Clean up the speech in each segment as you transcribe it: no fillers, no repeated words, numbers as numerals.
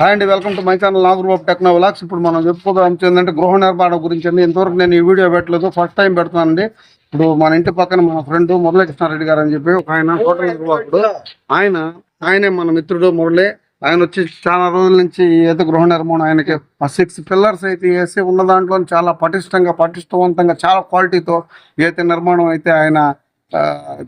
Hi అండి, welcome to my channel Nagur techno vlogs. ఇప్పుడు మనం చెప్పుకోవడం ఏంటంటే గృహ నిర్మాణం గురించి అండి. ఇంతవరకు నేను ఈ వీడియో పెట్టలేదు, ఫస్ట్ టైం పెడుతున్నానండి. ఇప్పుడు మన ఇంటి పక్కన మన ఫ్రెండ్ మురళీకృష్ణారెడ్డి గారు అని చెప్పి ఒక ఆయన హోటల్ నిర్వాహకుడు. ఆయనే మన మిత్రుడు మురళి. ఆయన వచ్చి చాలా రోజుల నుంచి ఈత గృహ నిర్మాణం ఆయనకి 6 పిల్లర్స్ అయితే వేసి ఉన్న దాంట్లో చాలా పటిష్టవంతంగా చాలా క్వాలిటీతో ఈత నిర్మాణం అయితే ఆయన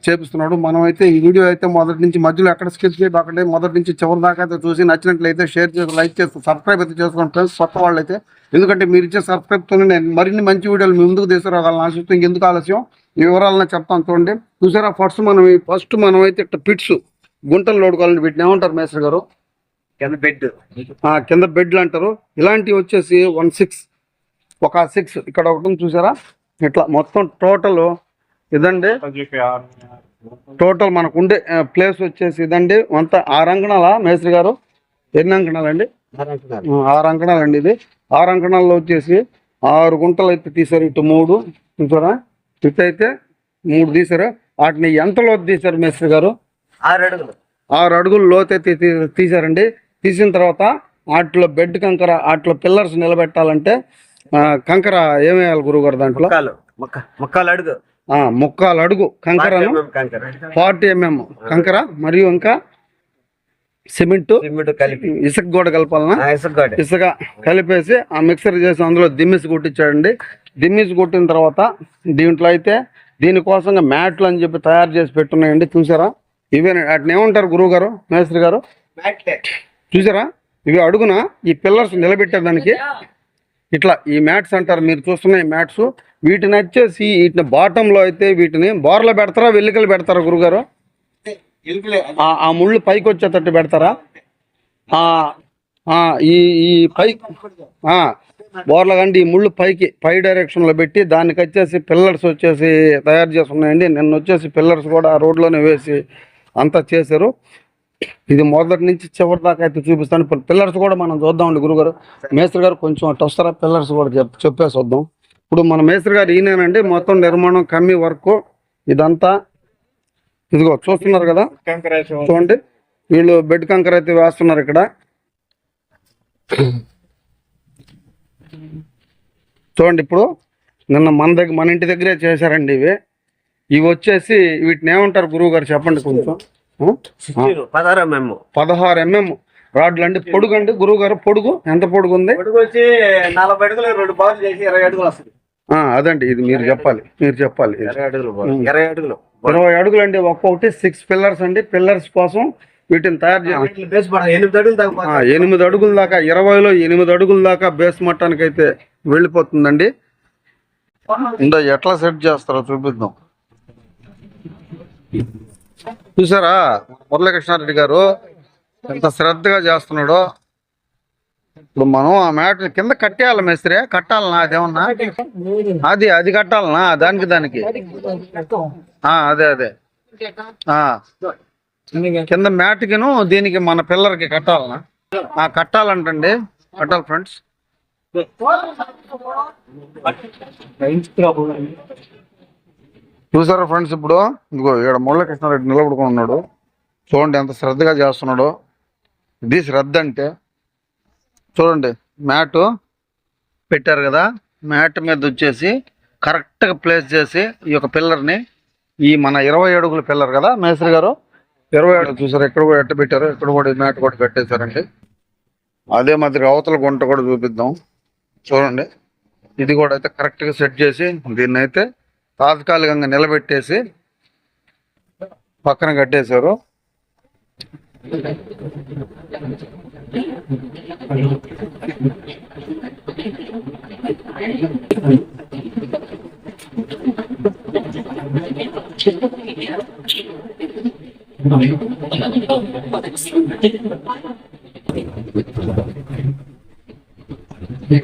చేపిస్తున్నాడు. మనం అయితే ఈ వీడియో అయితే మొదటి నుంచి మధ్యలో ఎక్కడ స్కిప్ చేయకండి, మొదటి నుంచి చివరి దాకా అయితే చూసి నచ్చినట్లయితే షేర్ చేసి లైక్ చేసి సబ్స్క్రైబ్ అయితే చేసుకోండి ఫ్రెండ్స్, కొత్త వాళ్ళు అయితే. ఎందుకంటే మీరు ఇచ్చే సబ్స్క్రైబ్తోనే నేను మరిన్ని మంచి వీడియోలు మీ ముందుకు తీసుకురావాలని ఆశిస్తూ ఇంకెందుకు ఆలస్యం ఈ వివరాలను చెప్తాను చూడండి. చూసారా, ఫస్ట్ మనం అయితే ఇట్లా పిట్స్ గుంటలు లోడుకోవాలని వీటిని ఏమంటారు మేస్టర్ గారు? కింద బెడ్లు అంటారు. ఇలాంటివి వచ్చేసి 1-6 ఒక 6 ఇక్కడ ఒకటి చూసారా. ఇట్లా మొత్తం టోటల్ ఇదండి. టోటల్ మనకు ఉండే ప్లేస్ వచ్చేసి ఇదండి. అంత 6 అంకణాల మేస్త్రి గారు? ఎన్ని అంకణాలండి? 6 అంకణాలండి. ఇది 6 అంకణాల్లో వచ్చేసి 6 గుంటలు అయితే తీసారు. ఇటు 3 చూసారా, ఇటు అయితే 3 తీసారు. వాటిని ఎంత లోతు తీసారు మేస్త్రి గారు? 6 అడుగులు లోతు అయితే తీసారండి. తీసిన తర్వాత వాటిలో బెడ్ కంకర, వాటిలో పిల్లర్స్ నిలబెట్టాలంటే కంకర ఏమేయాలి గురువు గారు? దాంట్లో ముక్కాలు అడుగు కంకరను, 40 mm కంకర, మరియు ఇంకా సిమెంట్ కలిపి ఇసుక కూడా కలపాలన్నా. ఇసుక కలిపేసి ఆ మిక్సర్ చేసి అందులో దిమ్మిసి కొట్టించాడండి. దిమ్మిసి కొట్టిన తర్వాత దీంట్లో అయితే దీనికోసంగా మ్యాట్లు అని చెప్పి తయారు చేసి పెట్టున్నాయండి. చూసారా, ఇవే వాటిని ఏమంటారు గురువు గారు, మేస్త్రి గారు? చూసారా, ఇవి అడుగున ఈ పిల్లర్స్ నిలబెట్టేదానికి ఇట్లా ఈ మ్యాట్స్ అంటారు. మీరు చూస్తున్న ఈ మ్యాట్స్, వీటిని వచ్చేసి వీటిని బాటంలో అయితే వీటిని బోర్లో పెడతారా, వెల్లికలు పెడతారా గురుగారు? ఆ ముళ్ళు పైకి వచ్చేటట్టు పెడతారా? ఈ పై బోర్ల కండి ఈ ముళ్ళు పై డైరెక్షన్లో పెట్టి దానికి వచ్చేసి పిల్లర్స్ వచ్చేసి తయారు చేసి ఉన్నాయండి. నిన్న వచ్చేసి పిల్లర్స్ కూడా రోడ్లోనే వేసి అంతా చేశారు. ఇది మొదటి నుంచి చివరి దాకా అయితే చూపిస్తాను. పిల్లర్స్ కూడా మనం చూద్దామండి గురుగారు. మేస్త్రి గారు కొంచెం అటు వస్తారా? పిల్లర్స్ కూడా చెప్పేసి వద్దాం. ఇప్పుడు మన మేస్త్రి గారు ఈయనేనండి. మొత్తం నిర్మాణం కమ్మి వర్క్ ఇదంతా ఇదిగో చూస్తున్నారు కదా. చూడండి, వీళ్ళు బెడ్ కంకర అయితే వేస్తున్నారు ఇక్కడ. చూడండి, ఇప్పుడు నిన్న మన ఇంటి దగ్గరే చేశారండి. ఇవి వచ్చేసి వీటిని ఏమంటారు గురువు గారు చెప్పండి కొంచెం? 16 mm రాడ్లు అండి. పొడుగు అండి గురువు గారు? పొడుగు ఎంత పొడుగు ఉంది? 40 అడుగులు 2 బార్లు చేసి 20 అడుగులు వస్తుంది. అదండి, ఇది మీరు చెప్పాలి. 20 అడుగులు అండి. ఒక్కొక్కటి 6 పిల్లర్స్ అండి. పిల్లర్స్ కోసం వీటిని తయారు చేయాలి. 8 అడుగుల దాకా, 20లో 8 అడుగుల దాకా బేస్ మట్టానికి అయితే వెళ్ళిపోతుందండి. ఇంకా ఎట్లా సెట్ చేస్తారో చూపిద్దాం. చూసారా, మురళీకృష్ణారెడ్డి గారు ఎంత శ్రద్ధగా చేస్తున్నాడో. ఇప్పుడు మనం ఆ మ్యాట్ కింద కట్టేయాలి మేస్త్రి. కట్టాలనా? అదేమన్నా అది కట్టాలనా? దానికి అదే కింద మ్యాట్కిను దీనికి మన పిల్లర్కి కట్టాలనా? కట్టాలంటండి. కట్టాలి ఫ్రెండ్స్. చూసారా ఫ్రెండ్స్, ఇప్పుడు ఇదిగో ఇక్కడ మురళీకృష్ణారెడ్డి నిలబడుకుని ఉన్నాడు. చూడండి ఎంత శ్రద్ధగా చేస్తున్నాడు. ఇది శ్రద్ధ అంటే. చూడండి, మ్యాట్ పెట్టారు కదా, మ్యాట్ మీద వచ్చేసి కరెక్ట్గా ప్లేస్ చేసి ఈ యొక్క పిల్లర్ని, ఈ మన 20 అడుగుల పిల్లర్ కదా మేస్త్రి గారు, 20 అడుగులు చూసారు. ఎక్కడ కూడా ఎట్ట పెట్టారు, ఇక్కడ కూడా మ్యాట్ కూడా పెట్టేశారండి. అదే మాదిరి అవతల గుంట కూడా చూపిద్దాం. చూడండి, ఇది కూడా అయితే కరెక్ట్గా సెట్ చేసి దీన్ని అయితే తాత్కాలికంగా నిలబెట్టేసి పక్కన కట్టేశారు.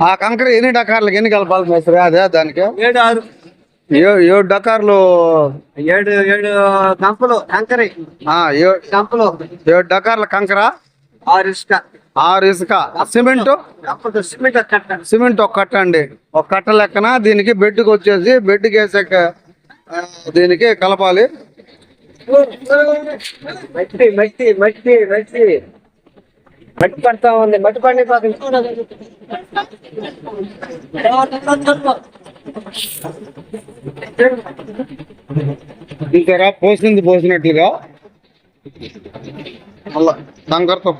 ఆ కంకర ఎన్ని డకార్లకి ఎన్ని కలపాలి మేస్త్రి? అదే దానికి 7 డకార్లు, 7 కంపలు కంకర, 7 డకార్ల కంకర, 6 ఇసుక, సిమెంట్ ఒక కట్ట అండి. ఒక కట్ట లెక్కన దీనికి బెడ్కి వచ్చేసి బెడ్కి వేసాక దీనికి కలపాలి. మట్టి మట్టి పడతా ఉంది, మట్టి పడిపోతుంది. ఇంకరా పోసింది పోసినట్లుగా మళ్ళా కంకరతో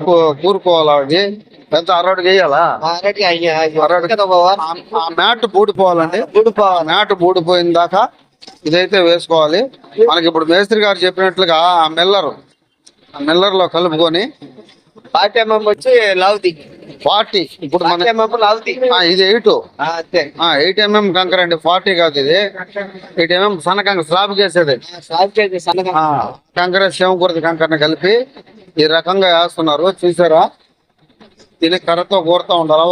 కూరుకోవాలి. అది పెద్ద అరడుగు వేయాలా? ఆ మ్యాట్ బూడిపోవాలండి. మ్యాట్ బూడిపోయిన దాకా ఇదైతే వేసుకోవాలి. మనకి ఇప్పుడు మేస్త్రి గారు చెప్పినట్లుగా ఆ మిల్లర్ లో కలుపుకొని 40 mm వచ్చి లావుది 40. ఇప్పుడు మన 40 mm లావుది. ఇది 8 అంతే. 8 mm కంకర అండి. 40 కాదు ఇది 8 mm సన్న కంకర స్లాబ్ వేసేది. కంకర శివకూరది కంకరని కలిపి ఈ రకంగా వేస్తున్నారు. చూసారా? దీన్ని కర్రతో కూరుతూ ఉండాలి.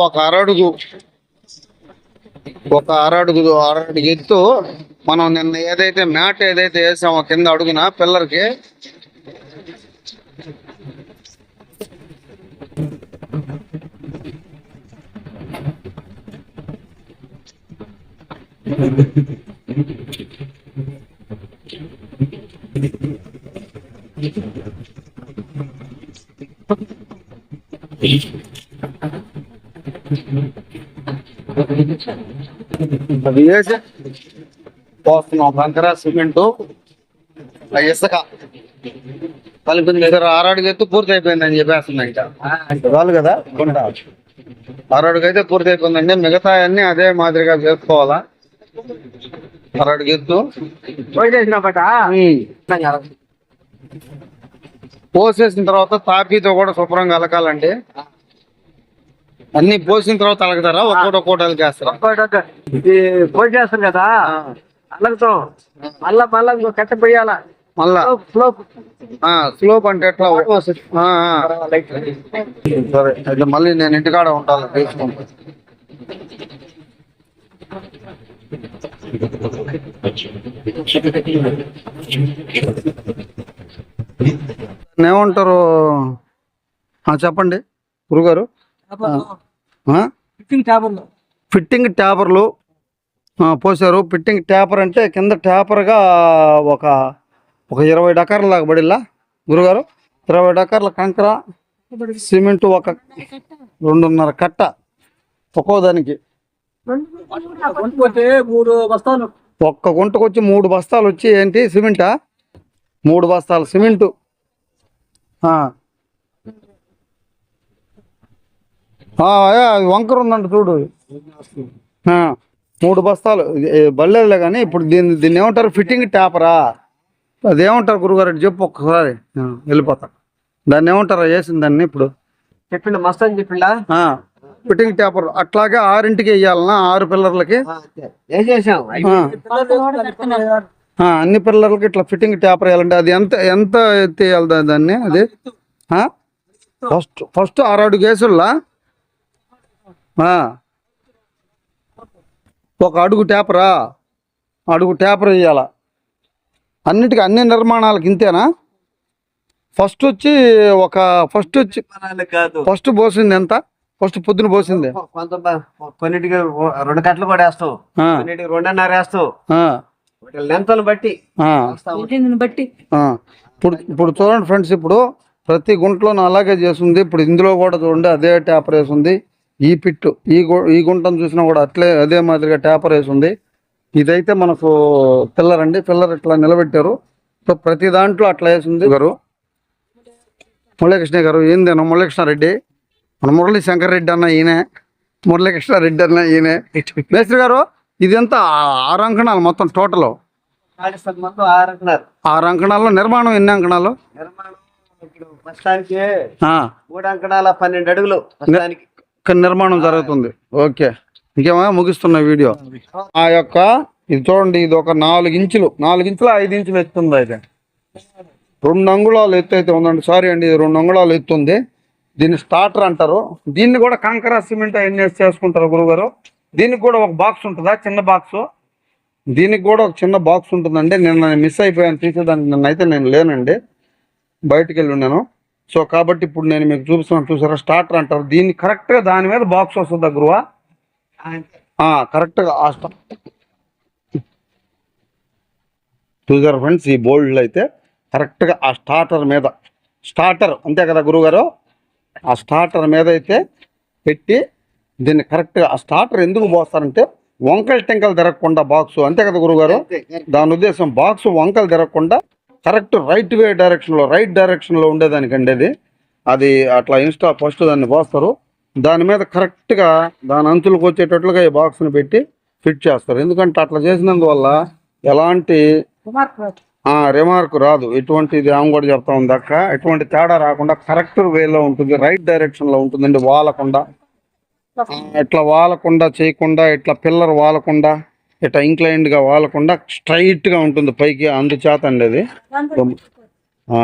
ఒక అరడుగు ఎత్తు మనం నిన్న ఏదైతే మ్యాట్ ఏదైతే వేసామో కింద అడుగున పిల్లర్కి అది వేసి పోస్తున్నాం. కంకర సిమెంటు ఇసుక కలిపి దగ్గర 6 అడుగు ఎత్తు పూర్తి అయిపోయిందని చెప్పేస్తున్నాయి వాళ్ళు కదా. 6 అడుగు అయితే పూర్తి అయిపోయిందండి. మిగతా అన్ని అదే మాదిరిగా చేసుకోవాలా. 6 అడుగు ఎత్తు పోసేసిన తర్వాత తాపీతో కూడా శుభ్రంగా అలకాలండి. అన్ని పోసిన తర్వాత అలగతారా? ఒక్కోటి అలకేస్తారా? పోసేస్తారు కదా, అలగతాం. మళ్ళా కట్ట పోయాలా. మళ్ళా స్లోప్ అంటే ఎట్లా? సరే అయితే మళ్ళీ నేను ఇంటికాడ ఉంటాను తీసుకుంటా. ఏమంటారు చెప్పండి గురుగారు? ఫిట్టింగ్ ట్యాపర్లు పోసారు. ఫిట్టింగ్ ట్యాపర్ అంటే కింద ట్యాపర్గా ఒక 20 డకార్ల దాకా పడిల్లా గురుగారు. 20 డకార్ల కంకర సిమెంట్ ఒక 2.5 కట్ట ఒక్కో దానికి. ఒక్క గుంటకు వచ్చి 3 బస్తాలు వచ్చి ఏంటి సిమెంటా? 3 బస్తాలు సిమెంటు. వంకర ఉందంట చూడు. 3 బస్తాలు బల్లేదులే కానీ ఇప్పుడు దీన్ని ఏమంటారు? ఫిట్టింగ్ ట్యాపరా? అదేమంటారు గురుగారు? చెప్పు ఒక్కసారి వెళ్ళిపోతా. దాన్ని ఏమంటారా వేసింది దాన్ని? ఇప్పుడు చెప్పిండు మస్తు అని చెప్పిండా. ఫిట్టింగ్ ట్యాపర్ అట్లాగే 6 వేయాలన్నా? 6 పిల్లర్లకి అన్ని పిల్లర్లకి ఇట్లా ఫిట్టింగ్ ట్యాపర్ వేయాలంటే అది ఎంత ఎత్తి వేయాలి దాన్ని? అది ఫస్ట్ 6 అడుగు వేసుల్లా 1 అడుగు ట్యాపరా? అడుగు ట్యాపర్ వేయాల అన్నిటికీ, అన్ని నిర్మాణాలకి ఇంతేనా? ఫస్ట్ పోసింది ఎంత? ఫస్ట్ పొద్దున పోసింది కొన్నిటికి 2 కట్టలు కూడా వేస్తావు, కొన్నిటికి 2.5 వేస్తావు. లెంతను బట్టి. ఇప్పుడు చూడండి ఫ్రెండ్స్, ఇప్పుడు ప్రతి గుంటలో అలాగే చేస్తుంది. ఇప్పుడు ఇందులో కూడా చూడండి అదే ట్యాపర్ వేసింది. ఈ పిట్టు ఈ గుంటను చూసినా కూడా అదే మాదిరిగా ట్యాపర్ వేసింది. ఇదైతే మనకు పిల్లర్ అండి. పిల్లర్ ఇట్లా నిలబెట్టారు. సో ప్రతి దాంట్లో అట్లా వేసింది గారు. మురళీకృష్ణ గారు ఏందేనో మురళీకృష్ణారెడ్డి, మన మురళీ శంకర్ రెడ్డి అన్న ఈయనే, మురళీకృష్ణారెడ్డి అన్న ఈయనే. మేస్త్రి గారు ఇదంతా 6 అంకణాలు మొత్తం టోటల్? 6 అంకణాల్లో నిర్మాణం ఎన్ని అంకణాలు? ప్రస్తుతానికి 3 అంకణాల 12 అడుగులు నిర్మాణం జరుగుతుంది. ఓకే, ఇంకేమో ముగిస్తున్న వీడియో. ఆ యొక్క ఇది చూడండి, ఇది ఒక 4 ఇంచులు 5 ఇంచులు ఎత్తుంది. అయితే 2 అంగుళాలు ఎత్తు అయితే ఉందండి. సారీ అండి, 2 అంగుళాలు ఎత్తుంది. దీన్ని స్టార్టర్ అంటారు. దీన్ని కూడా కంకర సిమెంట్ అవన్నీ చేసుకుంటారు గురుగారు. దీనికి కూడా ఒక బాక్స్ ఉంటుందా? చిన్న బాక్స్. దీనికి కూడా ఒక చిన్న బాక్స్ ఉంటుందండి. నిన్న మిస్ అయిపోయాను తీసేదానికి. నిన్నైతే నేను లేనండి, బయటికి వెళ్ళి ఉన్నాను. సో కాబట్టి ఇప్పుడు నేను మీకు చూపిస్తున్నాను. చూసారా? స్టార్టర్ అంటారు దీన్ని. కరెక్ట్గా దాని మీద బాక్స్ వస్తుందా గురువా? కరెక్ట్గా చూసారు ఫ్రెండ్స్, ఈ బోల్డ్లు అయితే కరెక్ట్గా ఆ స్టార్టర్ మీద. స్టార్టర్ అంతే కదా గురుగారు? ఆ స్టార్టర్ మీద అయితే పెట్టి దీన్ని కరెక్ట్గా ఆ స్టార్టర్ ఎందుకు పోస్తారంటే వంకలు టెంకలు తిరగకుండా బాక్స్, అంతే కదా గురుగారు? దాని ఉద్దేశం బాక్స్ వంకలు తిరగకుండా కరెక్ట్ రైట్ డైరెక్షన్లో ఉండేదానికండి అది అట్లా ఫస్ట్ దాన్ని పోస్తారు. దాని మీద కరెక్ట్గా దాని అంచులకు వచ్చేటట్లుగా ఈ బాక్స్ని పెట్టి ఫిట్ చేస్తారు. ఎందుకంటే అట్లా చేసినందువల్ల ఎలాంటి రిమార్క్ రాదు. ఎటువంటిది ఆమె కూడా చెప్తా ఉంది అక్క, ఎటువంటి తేడా రాకుండా కరెక్ట్ వేలో ఉంటుంది, రైట్ డైరెక్షన్లో ఉంటుందండి. వాలకుండా ఇట్లా వాలకుండా చేయకుండా, ఇట్లా పిల్లర్ వాలకుండా, ఇట్లా ఇంక్లైన్డ్గా వాలకుండా స్ట్రైట్గా ఉంటుంది పైకి. అందుచేత అండి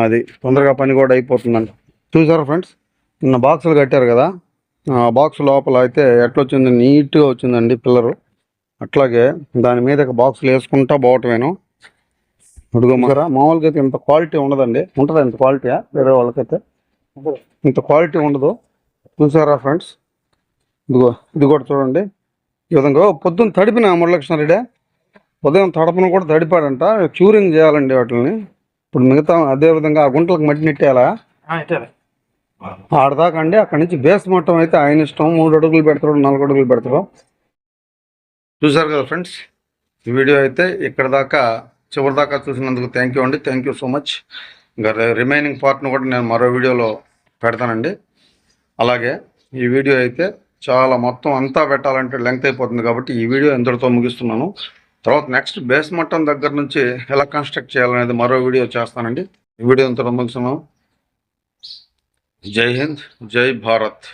అది తొందరగా పని కూడా అయిపోతుందండి. చూసారా ఫ్రెండ్స్, నిన్న బాక్సులు కట్టారు కదా, బాక్స్ లోపల అయితే ఎట్లా వచ్చింది, నీట్గా వచ్చిందండి పిల్లరు. అట్లాగే దాని మీద బాక్సులు వేసుకుంటా పోవటమేను. అడుగుమారా మామూలుగా అయితే ఇంత క్వాలిటీ ఉండదండి. ఉంటుందా ఇంత క్వాలిటీయా? వేరే వాళ్ళకైతే ఇంత క్వాలిటీ ఉండదు. చూసారా ఫ్రెండ్స్, ఇది కూడా చూడండి. ఈ విధంగా పొద్దున్న తడిపిన మురళకృష్ణారెడ్డి ఉదయం తడపను కూడా తడిపాడంట. క్యూరింగ్ చేయాలండి వాటిని. ఇప్పుడు మిగతా అదే విధంగా ఆ గుంటలకు మట్టి నెట్టేయాలా ఆడదాకా అండి. అక్కడి నుంచి బేస్ మొత్తం అయితే ఆయన ఇష్టం. 3 అడుగులు పెడతాడు, 4 అడుగులు పెడతాడు. చూసారు కదా ఫ్రెండ్స్, ఈ వీడియో అయితే ఇక్కడ దాకా చివరి దాకా చూసినందుకు థ్యాంక్ యూ అండి. Thank you so much. ఇంకా రిమైనింగ్ పార్ట్ను కూడా నేను మరో వీడియోలో పెడతానండి. అలాగే ఈ వీడియో అయితే చాలా మొత్తం అంతా పెట్టాలంటే లెంగ్త్ అయిపోతుంది కాబట్టి ఈ వీడియో ఇంతటితో ముగిస్తున్నాను. తర్వాత నెక్స్ట్ బేస్ మట్టం దగ్గర నుంచి ఎలా కన్స్ట్రక్ట్ చేయాలనేది మరో వీడియో చేస్తానండి. ఈ వీడియో ఇంతటితో ముగిస్తున్నాను. జై హింద్, జై భారత్.